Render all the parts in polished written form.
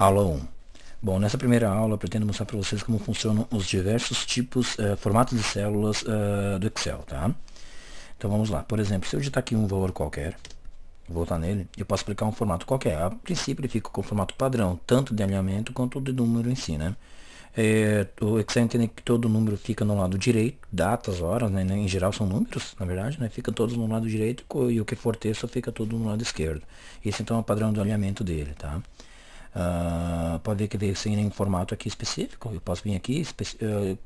Aula 1. Bom, nessa primeira aula eu pretendo mostrar para vocês como funcionam os diversos tipos, formatos de células do Excel, tá? Então vamos lá. Por exemplo, se eu digitar aqui um valor qualquer, voltar nele, eu posso aplicar um formato qualquer. A princípio ele fica com o formato padrão, tanto de alinhamento quanto de número em si, né? O Excel entende que todo número fica no lado direito, datas, horas, né? Em geral são números, na verdade, né? Ficam todos no lado direito e o que for texto fica tudo no lado esquerdo. Esse então é o padrão de alinhamento dele, tá? Pode ver que veio sem nenhum formato aqui específico. Eu posso vir aqui,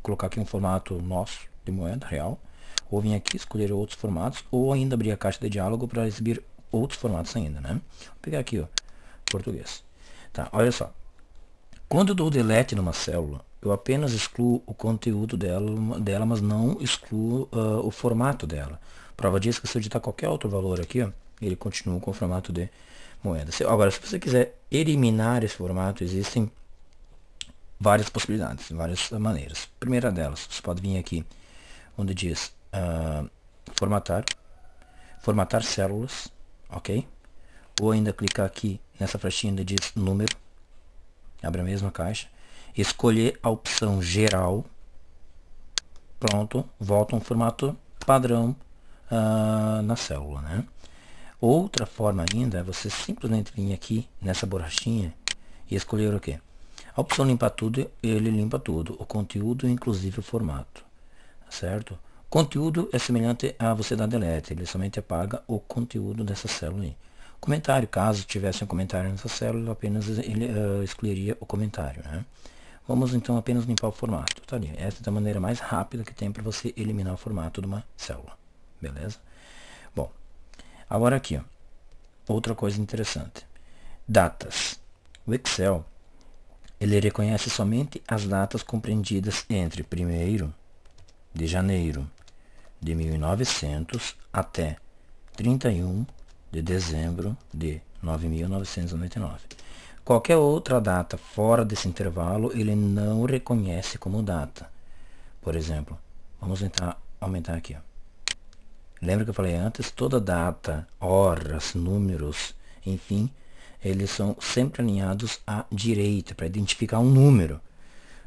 colocar aqui um formato nosso de moeda real, ou vir aqui escolher outros formatos, ou ainda abrir a caixa de diálogo para exibir outros formatos ainda, né? Vou pegar aqui, ó, português. Tá, olha só. Quando eu dou delete numa célula, eu apenas excluo o conteúdo dela, mas não excluo o formato dela. Prova disso que se eu digitar qualquer outro valor aqui, ó, ele continua com o formato de moeda. Agora, se você quiser eliminar esse formato, existem várias possibilidades, várias maneiras. Primeira delas, você pode vir aqui onde diz formatar células, ok? Ou ainda clicar aqui nessa flechinha onde diz número, abre a mesma caixa, escolher a opção geral, pronto, volta um formato padrão na célula, né? Outra forma ainda é você simplesmente vir aqui nessa borrachinha e escolher o que? A opção limpar tudo, ele limpa tudo, o conteúdo, inclusive o formato, certo? Conteúdo é semelhante a você dar delete, ele somente apaga o conteúdo dessa célula aí. Comentário, caso tivesse um comentário nessa célula, apenas ele excluiria o comentário, né? Vamos então apenas limpar o formato, tá ali. Essa é a maneira mais rápida que tem para você eliminar o formato de uma célula, beleza? Bom, agora aqui, ó, outra coisa interessante. Datas. O Excel, ele reconhece somente as datas compreendidas entre 1º de janeiro de 1900 até 31 de dezembro de 9.999. Qualquer outra data fora desse intervalo, ele não reconhece como data. Por exemplo, vamos tentar aumentar aqui, ó. Lembra que eu falei antes? Toda data, horas, números, enfim, eles são sempre alinhados à direita, para identificar um número.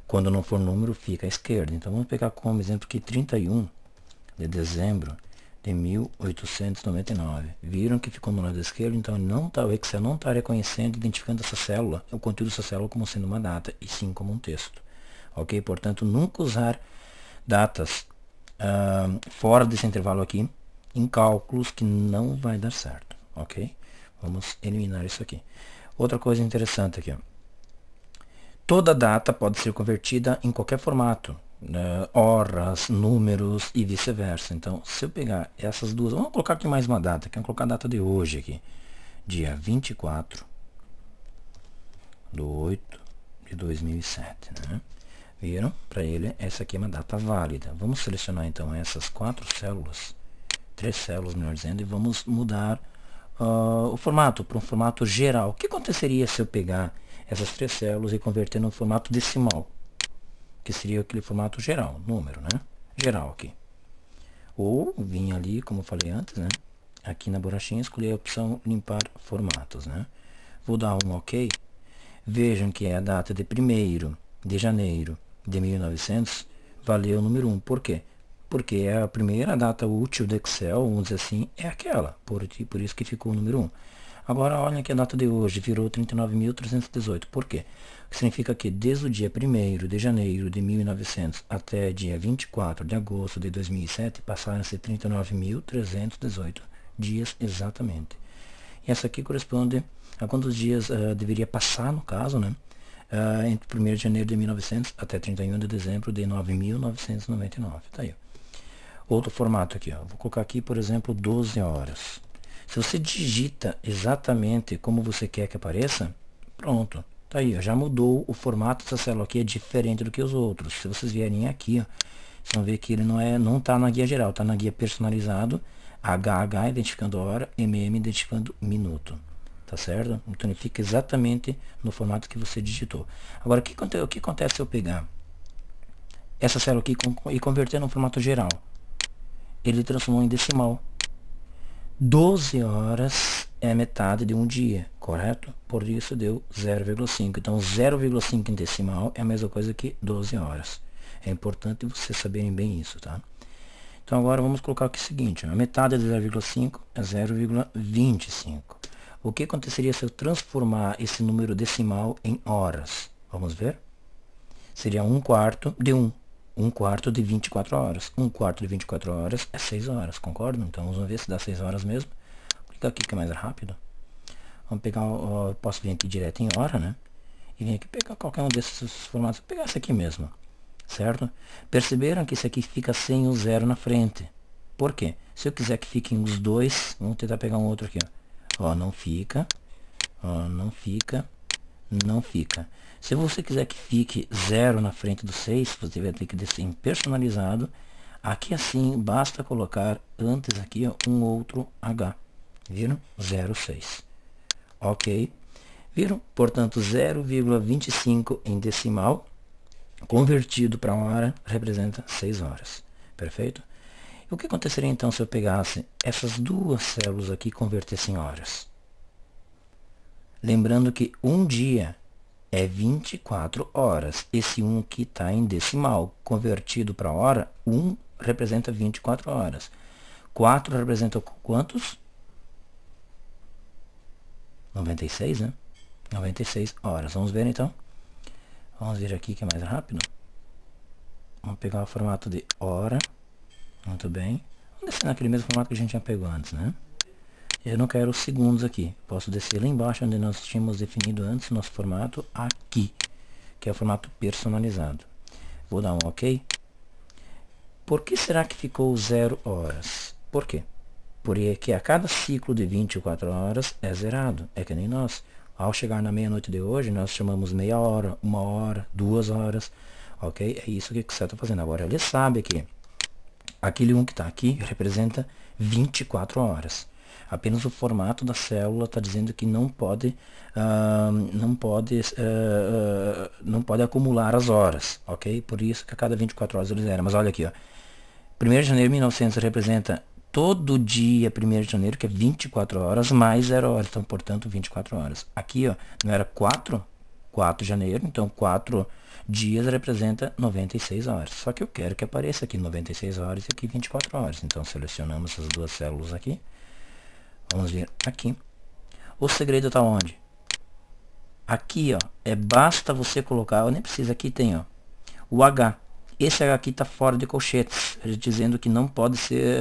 Quando não for número, fica à esquerda. Então vamos pegar como exemplo que 31 de dezembro de 1899. Viram que ficou no lado esquerdo? Então o Excel não está reconhecendo, identificando essa célula, o conteúdo dessa célula como sendo uma data, e sim como um texto. Ok? Portanto, nunca usar datas fora desse intervalo aqui em cálculos, que não vai dar certo, ok? Vamos eliminar isso aqui. Outra coisa interessante aqui, ó. Toda data pode ser convertida em qualquer formato, né? Horas, números e vice-versa. Então, se eu pegar essas duas, vamos colocar aqui mais uma data, vamos colocar a data de hoje aqui, dia 24/8/2007, né? Viram? Para ele, essa aqui é uma data válida. Vamos selecionar então essas 3 células, melhor dizendo, e vamos mudar o formato para um formato geral. O que aconteceria se eu pegar essas 3 células e converter num formato decimal? Que seria aquele formato geral, número, né? Geral aqui. Ou vir ali, como eu falei antes, né? Aqui na borrachinha, escolher a opção limpar formatos, né? Vou dar um OK. Vejam que é a data de 1º de janeiro de 1900, valeu o número 1. Por quê? Porque é a primeira data útil do Excel, vamos dizer assim, é aquela. Por isso que ficou o número 1. Agora, olhem que a data de hoje virou 39.318. Por quê? Significa que desde o dia 1º de janeiro de 1900 até dia 24 de agosto de 2007, passaram-se 39.318 dias exatamente. E essa aqui corresponde a quantos dias deveria passar, no caso, né? Entre 1º de janeiro de 1900 até 31 de dezembro de 9.999. Tá aí, ó. Outro formato aqui, ó. Vou colocar aqui, por exemplo, 12 horas. Se você digita exatamente como você quer que apareça, pronto. Tá aí, ó. Já mudou o formato dessa célula aqui, é diferente do que os outros. Se vocês vierem aqui, ó, vocês vão ver que ele não tá na guia geral, tá na guia personalizado, HH identificando hora, MM identificando minuto. Tá certo? Então ele fica exatamente no formato que você digitou. Agora, o que acontece se eu pegar essa célula aqui e converter no formato geral? Ele transformou em decimal. 12 horas é metade de um dia. correto? Por isso deu 0,5. Então 0,5 em decimal é a mesma coisa que 12 horas. É importante vocês saberem bem isso, tá? Então agora vamos colocar aqui o seguinte, a metade de 0,5 é 0,25. O que aconteceria se eu transformar esse número decimal em horas? Vamos ver? Seria 1/4 de 1. 1/4 de 24 horas. 1/4 de 24 horas é 6 horas, concordam? Então vamos ver se dá 6 horas mesmo. Vou clicar aqui que é mais rápido. Vamos pegar, posso vir aqui direto em hora, né? E vir aqui pegar qualquer um desses formatos. Vou pegar esse aqui mesmo, certo? Perceberam que esse aqui fica sem o zero na frente. Por quê? Se eu quiser que fiquem os dois, vamos tentar pegar um outro aqui, ó. Ó, não fica. Ó, não fica. Não fica. Se você quiser que fique 0 na frente do 6, você vai ter que descer em personalizado. Aqui assim, basta colocar antes aqui, ó, um outro H. Viram? 0,6. Ok. Viram? Portanto, 0,25 em decimal, convertido para hora, representa 6 horas. Perfeito? E o que aconteceria então se eu pegasse essas duas células aqui e convertesse em horas? Lembrando que um dia é 24 horas. Esse 1 aqui está em decimal. Convertido para hora, 1 representa 24 horas. 4 representa quantos? 96, né? 96 horas. Vamos ver então. Vamos ver aqui que é mais rápido. Vamos pegar o formato de hora. Muito bem. Vamos descer naquele mesmo formato que a gente já pegou antes, né? Eu não quero os segundos aqui. Posso descer lá embaixo onde nós tínhamos definido antes o nosso formato aqui, que é o formato personalizado. Vou dar um OK. Por que será que ficou 0 horas? Por quê? Porque a cada ciclo de 24 horas é zerado. É que nem nós. Ao chegar na meia-noite de hoje, nós chamamos meia hora, 1 hora, 2 horas. Ok? É isso que você está fazendo. Agora, ele sabe que aquele 1 que está aqui representa 24 horas. Apenas o formato da célula está dizendo que não pode acumular as horas, ok? Por isso que a cada 24 horas ele zera. Mas olha aqui, ó. 1º de janeiro de 1900 representa todo dia 1º de janeiro, que é 24 horas, mais 0 horas. Então, portanto, 24 horas. Aqui, ó, não era 4 de janeiro, então 4 dias representa 96 horas. Só que eu quero que apareça aqui 96 horas e aqui 24 horas. Então, selecionamos essas duas células aqui. Vamos ver aqui. O segredo está onde? Aqui, ó. Basta você colocar, eu nem precisa, aqui tem, ó, o H. Esse H aqui está fora de colchetes, dizendo que não pode ser,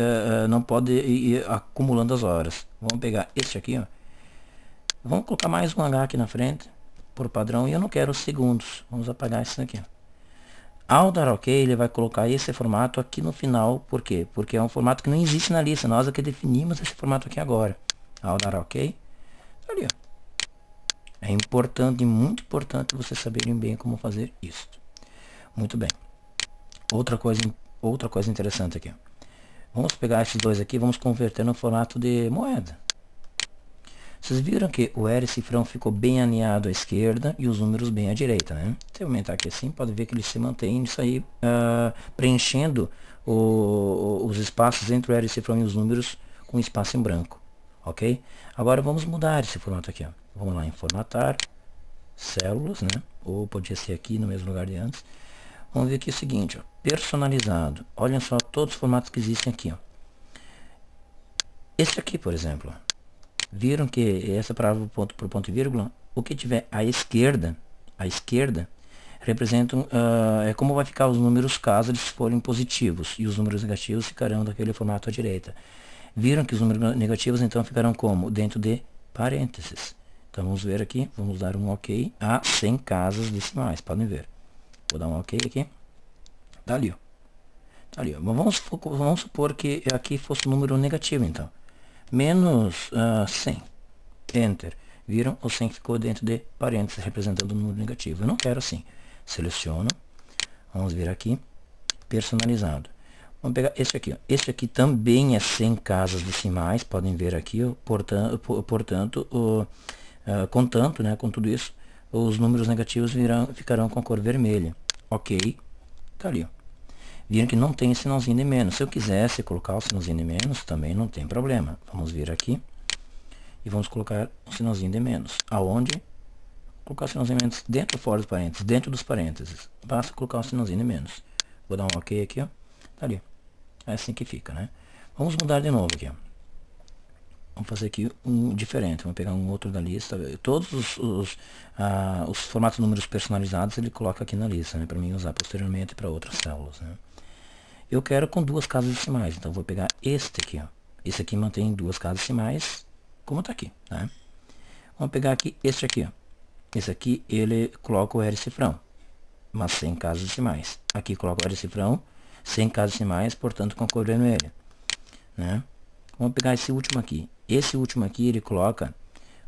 não pode ir acumulando as horas. Vamos pegar este aqui, ó. Vamos colocar mais um H aqui na frente, por padrão, e eu não quero os segundos. Vamos apagar isso aqui, ó. Ao dar OK, ele vai colocar esse formato aqui no final. Por quê? Porque é um formato que não existe na lista. Nós é que definimos esse formato aqui agora. Ao dar OK, tá ali, ó. É importante, muito importante vocês saberem bem como fazer isso. Muito bem. Outra coisa interessante aqui, ó. Vamos pegar esses dois aqui e vamos converter no formato de moeda. Vocês viram que o R cifrão ficou bem alinhado à esquerda e os números bem à direita, né? Se eu aumentar aqui assim, pode ver que ele se mantém isso aí, preenchendo os espaços entre o R cifrão e os números com espaço em branco, ok? Agora vamos mudar esse formato aqui, ó. Vamos lá em formatar, células, né? Ou podia ser aqui no mesmo lugar de antes. Vamos ver aqui o seguinte, ó, personalizado. Olhem só todos os formatos que existem aqui, ó. Este aqui, por exemplo, ó. Viram que essa palavra ponto por ponto e vírgula, o que tiver à esquerda representam, é como vai ficar os números caso eles forem positivos, e os números negativos ficarão daquele formato à direita. Viram que os números negativos então ficarão como? Dentro de parênteses. Então vamos ver aqui, vamos dar um OK a 100 casas decimais, podem ver. Vou dar um OK aqui. Tá ali, ó. Tá ali, ó. Vamos supor que aqui fosse um número negativo, então. Menos 100. Enter. Viram? O 100 ficou dentro de parênteses, representando o número negativo. Eu não quero assim. Seleciono. Vamos ver aqui. Personalizado. Vamos pegar esse aqui, ó. Esse aqui também é 100 casas decimais. Podem ver aqui, ó. Portanto, contanto, né, com tudo isso, os números negativos ficarão com a cor vermelha. OK. Tá ali, ó. Viram que não tem sinalzinho de menos. Se eu quisesse colocar o sinalzinho de menos, também não tem problema. Vamos vir aqui e vamos colocar um sinalzinho de menos. Aonde? Colocar o sinalzinho de menos dentro ou fora dos parênteses? Dentro dos parênteses. Basta colocar um sinalzinho de menos. Vou dar um OK aqui, ó. Tá ali. É assim que fica, né? Vamos mudar de novo aqui, ó. Vamos fazer aqui um diferente. Vamos pegar um outro da lista. Todos os formatos de números personalizados ele coloca aqui na lista, né? Para mim usar posteriormente para outras células, né? Eu quero com 2 casas decimais. Então vou pegar este aqui, ó. Esse aqui mantém 2 casas decimais, como está aqui, né? Vamos pegar aqui este aqui, ó. Esse aqui ele coloca o R cifrão, mas sem casas decimais. Aqui coloca o R cifrão, sem casas decimais, portanto com a cor vermelha, né? Vamos pegar esse último aqui. Esse último aqui ele coloca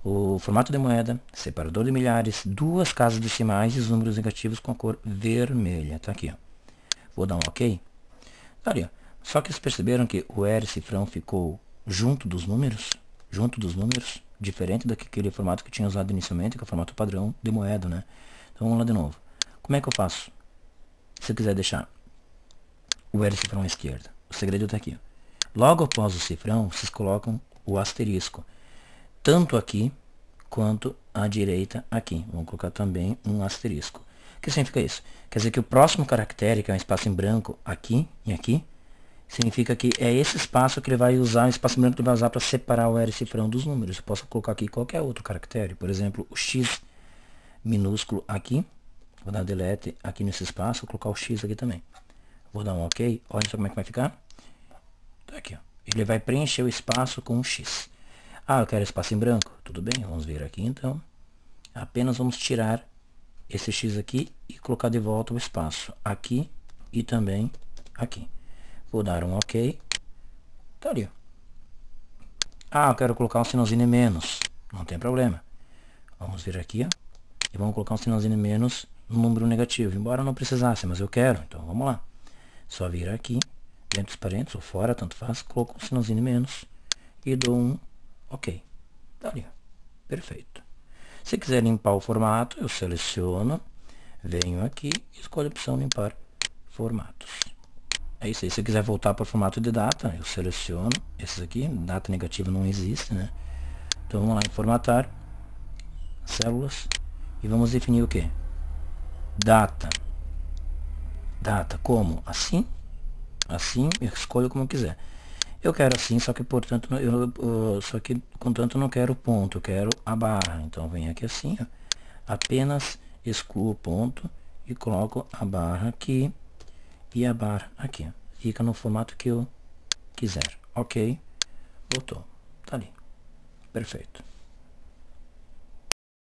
o formato de moeda, separador de milhares, 2 casas decimais e os números negativos com a cor vermelha. Tá aqui, ó. Vou dar um OK. Tá ali, ó. Só que vocês perceberam que o R cifrão ficou junto dos números? Junto dos números, diferente daquele formato que tinha usado inicialmente, que é o formato padrão de moeda, né? Então vamos lá de novo. Como é que eu faço? Se eu quiser deixar o R cifrão à esquerda, o segredo está aqui, ó. Logo após o cifrão, vocês colocam o asterisco, tanto aqui quanto à direita aqui. Vamos colocar também um asterisco. O que significa isso? Quer dizer que o próximo caractere, que é um espaço em branco aqui e aqui, significa que é esse espaço que ele vai usar, o espaço em branco que ele vai usar para separar o R cifrão dos números. Eu posso colocar aqui qualquer outro caractere, por exemplo, o X minúsculo aqui. Vou dar delete aqui nesse espaço, vou colocar o X aqui também. Vou dar um OK. Olha só como é que vai ficar. Tá aqui, ó. Ele vai preencher o espaço com um X. Ah, eu quero espaço em branco. Tudo bem, vamos vir aqui então. Apenas vamos tirar esse X aqui e colocar de volta o espaço aqui e também aqui. Vou dar um OK. Tá ali, ó. Ah, eu quero colocar um sinalzinho de menos. Não tem problema. Vamos vir aqui, ó. E vamos colocar um sinalzinho de menos no número negativo. Embora não precisasse, mas eu quero. Então vamos lá. Só vir aqui, dentro dos parênteses ou fora, tanto faz. Coloco um sinalzinho de menos e dou um OK. Tá ali, ó. Perfeito. Se quiser limpar o formato, eu seleciono, venho aqui e escolho a opção limpar formatos. É isso aí. Se eu quiser voltar para o formato de data, eu seleciono esses aqui. Data negativa não existe, né? Então vamos lá em formatar, células, e vamos definir o que? Data. Data como? Assim. Assim, eu escolho como eu quiser. Eu quero assim, só que portanto só que contanto eu não quero ponto, eu quero a barra. Então venho aqui assim, ó, apenas excluo o ponto e coloco a barra aqui e a barra aqui, ó. Fica no formato que eu quiser. OK, voltou, tá ali, perfeito.